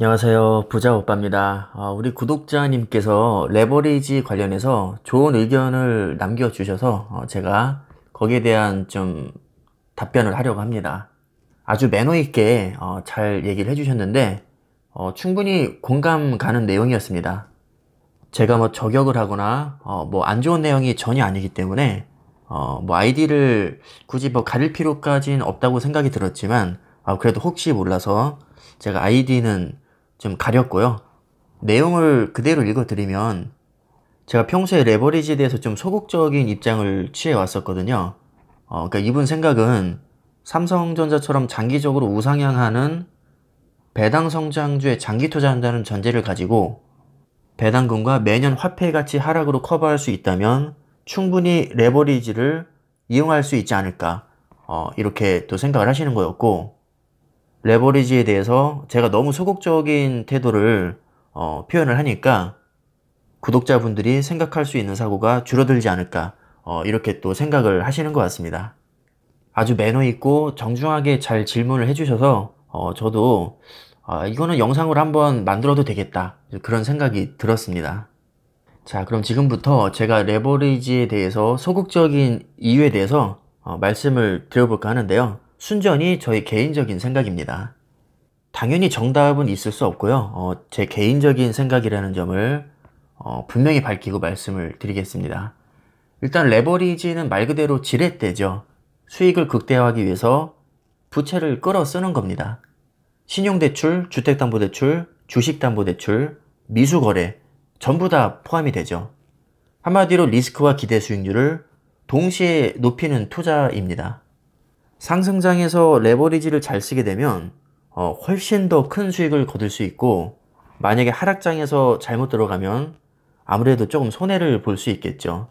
안녕하세요. 부자 오빠입니다. 우리 구독자님께서 레버리지 관련해서 좋은 의견을 남겨주셔서 제가 거기에 대한 좀 답변을 하려고 합니다. 아주 매너 있게 잘 얘기를 해주셨는데 충분히 공감 가는 내용이었습니다. 제가 뭐 저격을 하거나 뭐 안 좋은 내용이 전혀 아니기 때문에 뭐 아이디를 굳이 뭐 가릴 필요까지는 없다고 생각이 들었지만 그래도 혹시 몰라서 제가 아이디는 좀 가렸고요. 내용을 그대로 읽어드리면 제가 평소에 레버리지에 대해서 좀 소극적인 입장을 취해 왔었거든요. 그러니까 이분 생각은 삼성전자처럼 장기적으로 우상향하는 배당 성장주에 장기 투자한다는 전제를 가지고 배당금과 매년 화폐 가치 하락으로 커버할 수 있다면 충분히 레버리지를 이용할 수 있지 않을까 이렇게 또 생각을 하시는 거였고, 레버리지에 대해서 제가 너무 소극적인 태도를 표현을 하니까 구독자분들이 생각할 수 있는 사고가 줄어들지 않을까 이렇게 또 생각을 하시는 것 같습니다. 아주 매너 있고 정중하게 잘 질문을 해주셔서 저도 이거는 영상으로 한번 만들어도 되겠다 그런 생각이 들었습니다. 자, 그럼 지금부터 제가 레버리지에 대해서 소극적인 이유에 대해서 말씀을 드려볼까 하는데요. 순전히 저희 개인적인 생각입니다. 당연히 정답은 있을 수 없고요. 제 개인적인 생각이라는 점을 분명히 밝히고 말씀을 드리겠습니다. 일단 레버리지는 말 그대로 지렛대죠. 수익을 극대화하기 위해서 부채를 끌어 쓰는 겁니다. 신용대출, 주택담보대출, 주식담보대출, 미수거래 전부 다 포함이 되죠. 한마디로 리스크와 기대 수익률을 동시에 높이는 투자입니다. 상승장에서 레버리지를 잘 쓰게 되면 훨씬 더 큰 수익을 거둘 수 있고, 만약에 하락장에서 잘못 들어가면 아무래도 조금 손해를 볼 수 있겠죠.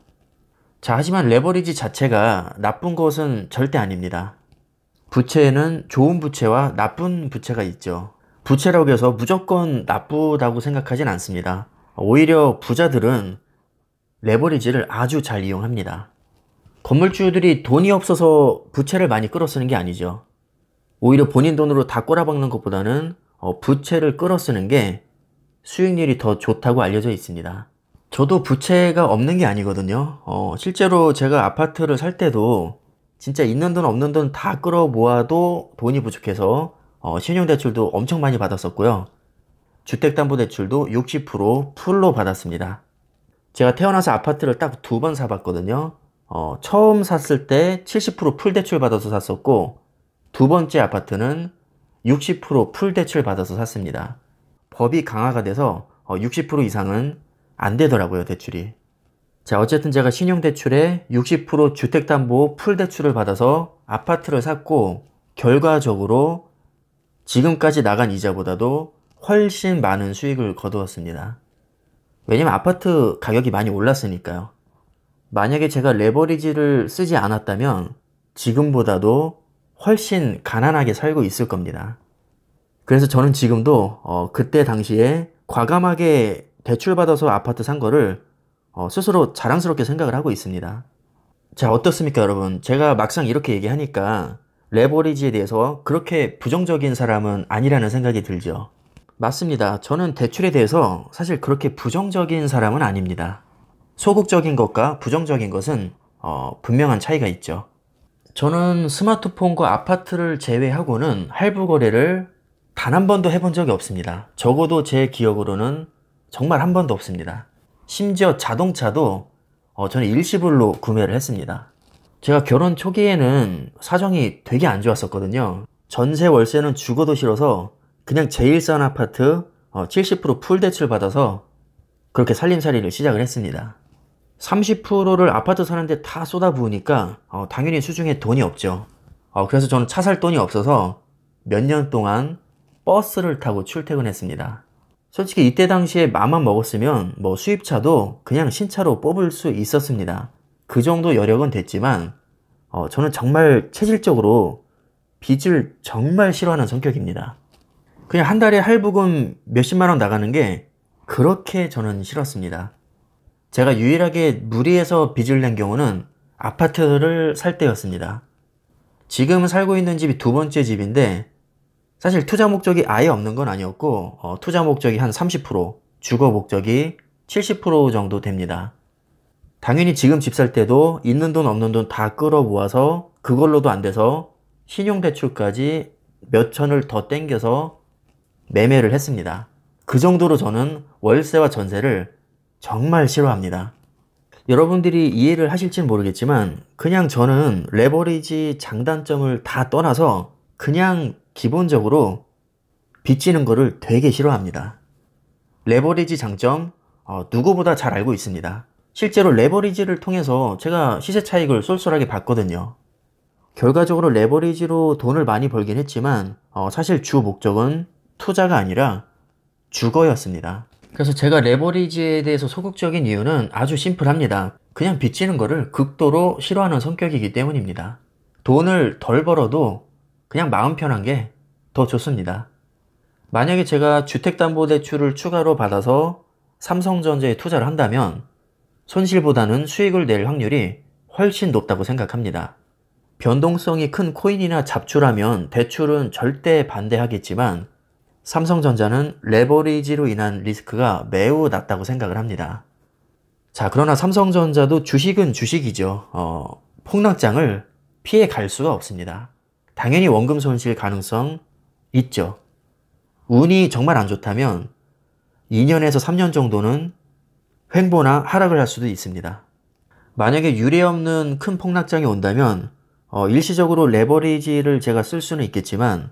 자, 하지만 레버리지 자체가 나쁜 것은 절대 아닙니다. 부채에는 좋은 부채와 나쁜 부채가 있죠. 부채라고 해서 무조건 나쁘다고 생각하진 않습니다. 오히려 부자들은 레버리지를 아주 잘 이용합니다. 건물주들이 돈이 없어서 부채를 많이 끌어쓰는 게 아니죠. 오히려 본인 돈으로 다 꼬라박는 것보다는 부채를 끌어쓰는 게 수익률이 더 좋다고 알려져 있습니다. 저도 부채가 없는 게 아니거든요. 실제로 제가 아파트를 살 때도 진짜 있는 돈 없는 돈 다 끌어 모아도 돈이 부족해서 신용대출도 엄청 많이 받았었고요. 주택담보대출도 60% 풀로 받았습니다. 제가 태어나서 아파트를 딱 2번 사봤거든요. 처음 샀을 때 70% 풀대출 받아서 샀었고, 두 번째 아파트는 60% 풀대출 받아서 샀습니다. 법이 강화가 돼서 60% 이상은 안 되더라고요, 대출이. 자, 어쨌든 제가 신용대출에 60% 주택담보 풀대출을 받아서 아파트를 샀고, 결과적으로 지금까지 나간 이자보다도 훨씬 많은 수익을 거두었습니다. 왜냐면 아파트 가격이 많이 올랐으니까요. 만약에 제가 레버리지를 쓰지 않았다면 지금보다도 훨씬 가난하게 살고 있을 겁니다. 그래서 저는 지금도 그때 당시에 과감하게 대출받아서 아파트 산 거를 스스로 자랑스럽게 생각을 하고 있습니다. 자, 어떻습니까, 여러분? 제가 막상 이렇게 얘기하니까 레버리지에 대해서 그렇게 부정적인 사람은 아니라는 생각이 들죠. 맞습니다. 저는 대출에 대해서 사실 그렇게 부정적인 사람은 아닙니다. 소극적인 것과 부정적인 것은 분명한 차이가 있죠. 저는 스마트폰과 아파트를 제외하고는 할부 거래를 단 한 번도 해본 적이 없습니다. 적어도 제 기억으로는 정말 한 번도 없습니다. 심지어 자동차도 저는 일시불로 구매를 했습니다. 제가 결혼 초기에는 사정이 되게 안 좋았었거든요. 전세 월세는 죽어도 싫어서 그냥 제일 싼 아파트 70% 풀대출 받아서 그렇게 살림살이를 시작을 했습니다. 30%를 아파트 사는데 다 쏟아부으니까 당연히 수중에 돈이 없죠. 그래서 저는 차 살 돈이 없어서 몇 년 동안 버스를 타고 출퇴근했습니다. 솔직히 이때 당시에 마음만 먹었으면 뭐 수입차도 그냥 신차로 뽑을 수 있었습니다. 그 정도 여력은 됐지만 저는 정말 체질적으로 빚을 정말 싫어하는 성격입니다. 그냥 한 달에 할부금 몇십만 원 나가는 게 그렇게 저는 싫었습니다. 제가 유일하게 무리해서 빚을 낸 경우는 아파트를 살 때였습니다. 지금 살고 있는 집이 두 번째 집인데 사실 투자 목적이 아예 없는 건 아니었고 투자 목적이 한 30%, 주거 목적이 70% 정도 됩니다. 당연히 지금 집 살 때도 있는 돈 없는 돈 다 끌어 모아서 그걸로도 안 돼서 신용대출까지 몇 천을 더 땡겨서 매매를 했습니다. 그 정도로 저는 월세와 전세를 정말 싫어합니다. 여러분들이 이해를 하실지는 모르겠지만 그냥 저는 레버리지 장단점을 다 떠나서 그냥 기본적으로 빚지는 거를 되게 싫어합니다. 레버리지 장점 누구보다 잘 알고 있습니다. 실제로 레버리지를 통해서 제가 시세 차익을 쏠쏠하게 봤거든요. 결과적으로 레버리지로 돈을 많이 벌긴 했지만 사실 주 목적은 투자가 아니라 주거였습니다. 그래서 제가 레버리지에 대해서 소극적인 이유는 아주 심플합니다. 그냥 빚지는 거를 극도로 싫어하는 성격이기 때문입니다. 돈을 덜 벌어도 그냥 마음 편한 게 더 좋습니다. 만약에 제가 주택담보대출을 추가로 받아서 삼성전자에 투자를 한다면 손실보다는 수익을 낼 확률이 훨씬 높다고 생각합니다. 변동성이 큰 코인이나 잡주라면 대출은 절대 반대하겠지만 삼성전자는 레버리지로 인한 리스크가 매우 낮다고 생각을 합니다. 자, 그러나 삼성전자도 주식은 주식이죠. 폭락장을 피해 갈 수가 없습니다. 당연히 원금 손실 가능성 있죠. 운이 정말 안 좋다면 2년에서 3년 정도는 횡보나 하락을 할 수도 있습니다. 만약에 유례없는 큰 폭락장이 온다면 일시적으로 레버리지를 제가 쓸 수는 있겠지만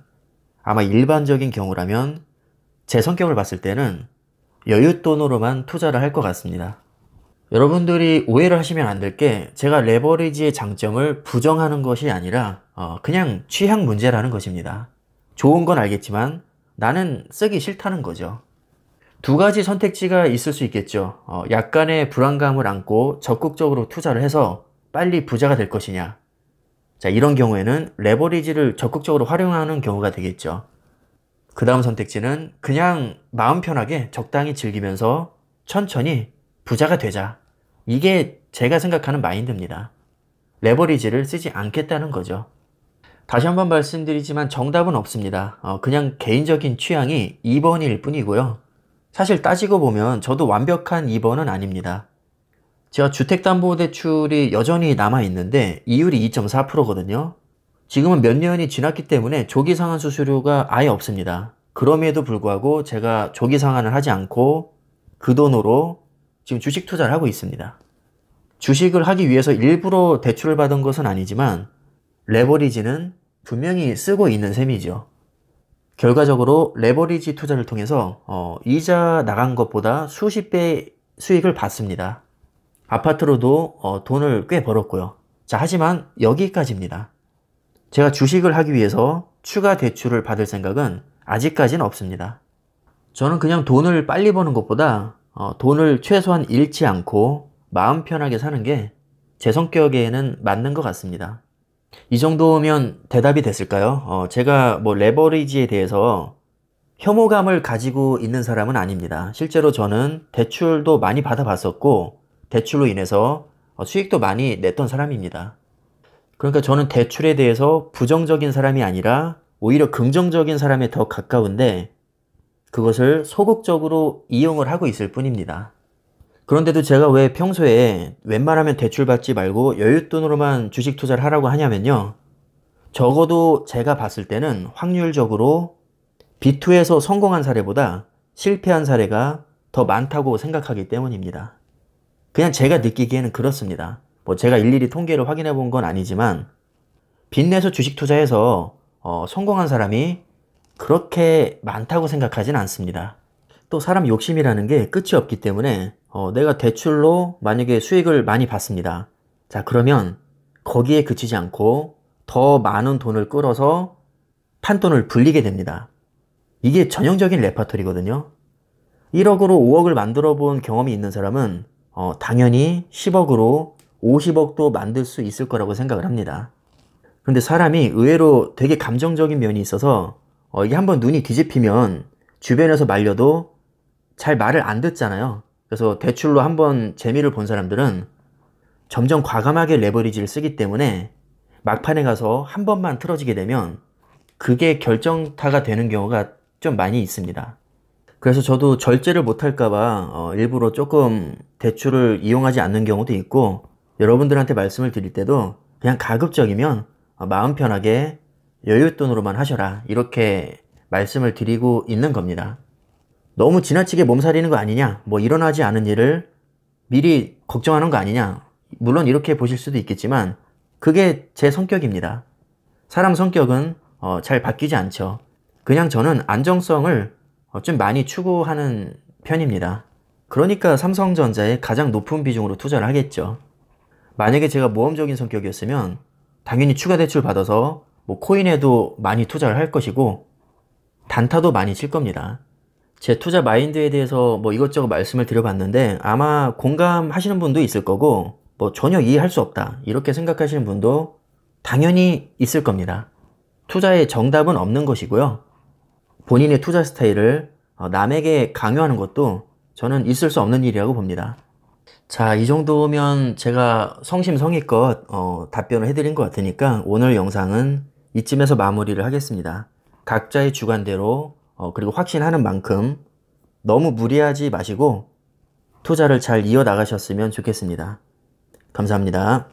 아마 일반적인 경우라면 제 성격을 봤을 때는 여윳돈으로만 투자를 할 것 같습니다. 여러분들이 오해를 하시면 안 될 게 제가 레버리지의 장점을 부정하는 것이 아니라 그냥 취향 문제라는 것입니다. 좋은 건 알겠지만 나는 쓰기 싫다는 거죠. 두 가지 선택지가 있을 수 있겠죠. 약간의 불안감을 안고 적극적으로 투자를 해서 빨리 부자가 될 것이냐. 자, 이런 경우에는 레버리지를 적극적으로 활용하는 경우가 되겠죠. 그 다음 선택지는 그냥 마음 편하게 적당히 즐기면서 천천히 부자가 되자. 이게 제가 생각하는 마인드입니다. 레버리지를 쓰지 않겠다는 거죠. 다시 한번 말씀드리지만 정답은 없습니다. 그냥 개인적인 취향이 2번일 뿐이고요. 사실 따지고 보면 저도 완벽한 2번은 아닙니다. 제가 주택담보대출이 여전히 남아있는데 이율이 2.4%거든요. 지금은 몇 년이 지났기 때문에 조기상환 수수료가 아예 없습니다. 그럼에도 불구하고 제가 조기상환을 하지 않고 그 돈으로 지금 주식 투자를 하고 있습니다. 주식을 하기 위해서 일부러 대출을 받은 것은 아니지만 레버리지는 분명히 쓰고 있는 셈이죠. 결과적으로 레버리지 투자를 통해서 이자 나간 것보다 수십 배 수익을 받습니다. 아파트로도 돈을 꽤 벌었고요. 자, 하지만 여기까지입니다. 제가 주식을 하기 위해서 추가 대출을 받을 생각은 아직까지는 없습니다. 저는 그냥 돈을 빨리 버는 것보다 돈을 최소한 잃지 않고 마음 편하게 사는 게 제 성격에는 맞는 것 같습니다. 이 정도면 대답이 됐을까요? 제가 레버리지에 대해서 혐오감을 가지고 있는 사람은 아닙니다. 실제로 저는 대출도 많이 받아봤었고 대출로 인해서 수익도 많이 냈던 사람입니다. 그러니까 저는 대출에 대해서 부정적인 사람이 아니라 오히려 긍정적인 사람에 더 가까운데 그것을 소극적으로 이용을 하고 있을 뿐입니다. 그런데도 제가 왜 평소에 웬만하면 대출 받지 말고 여윳돈으로만 주식 투자를 하라고 하냐면요. 적어도 제가 봤을 때는 확률적으로 B2에서 성공한 사례보다 실패한 사례가 더 많다고 생각하기 때문입니다. 그냥 제가 느끼기에는 그렇습니다. 제가 일일이 통계를 확인해 본 건 아니지만 빚내서 주식 투자해서 성공한 사람이 그렇게 많다고 생각하진 않습니다. 또 사람 욕심이라는 게 끝이 없기 때문에 내가 대출로 만약에 수익을 많이 받습니다. 자, 그러면 거기에 그치지 않고 더 많은 돈을 끌어서 판돈을 불리게 됩니다. 이게 전형적인 레파토리거든요. 1억으로 5억을 만들어 본 경험이 있는 사람은 당연히 10억으로 50억도 만들 수 있을 거라고 생각을 합니다. 그런데 사람이 의외로 되게 감정적인 면이 있어서 이게 한번 눈이 뒤집히면 주변에서 말려도 잘 말을 안 듣잖아요. 그래서 대출로 한번 재미를 본 사람들은 점점 과감하게 레버리지를 쓰기 때문에 막판에 가서 한 번만 틀어지게 되면 그게 결정타가 되는 경우가 좀 많이 있습니다. 그래서 저도 절제를 못할까봐 일부러 조금 대출을 이용하지 않는 경우도 있고, 여러분들한테 말씀을 드릴 때도 그냥 가급적이면 마음 편하게 여윳돈으로만 하셔라, 이렇게 말씀을 드리고 있는 겁니다. 너무 지나치게 몸살이는 거 아니냐, 뭐 일어나지 않은 일을 미리 걱정하는 거 아니냐, 물론 이렇게 보실 수도 있겠지만 그게 제 성격입니다. 사람 성격은 잘 바뀌지 않죠. 그냥 저는 안정성을 좀 많이 추구하는 편입니다. 그러니까 삼성전자에 가장 높은 비중으로 투자를 하겠죠. 만약에 제가 모험적인 성격이었으면 당연히 추가 대출 받아서 뭐 코인에도 많이 투자를 할 것이고 단타도 많이 칠 겁니다. 제 투자 마인드에 대해서 뭐 이것저것 말씀을 드려봤는데 아마 공감하시는 분도 있을 거고, 뭐 전혀 이해할 수 없다 이렇게 생각하시는 분도 당연히 있을 겁니다. 투자에 정답은 없는 것이고요. 본인의 투자 스타일을 남에게 강요하는 것도 저는 있을 수 없는 일이라고 봅니다. 자, 이 정도면 제가 성심성의껏 답변을 해드린 것 같으니까 오늘 영상은 이쯤에서 마무리를 하겠습니다. 각자의 주관대로 그리고 확신하는 만큼 너무 무리하지 마시고 투자를 잘 이어나가셨으면 좋겠습니다. 감사합니다.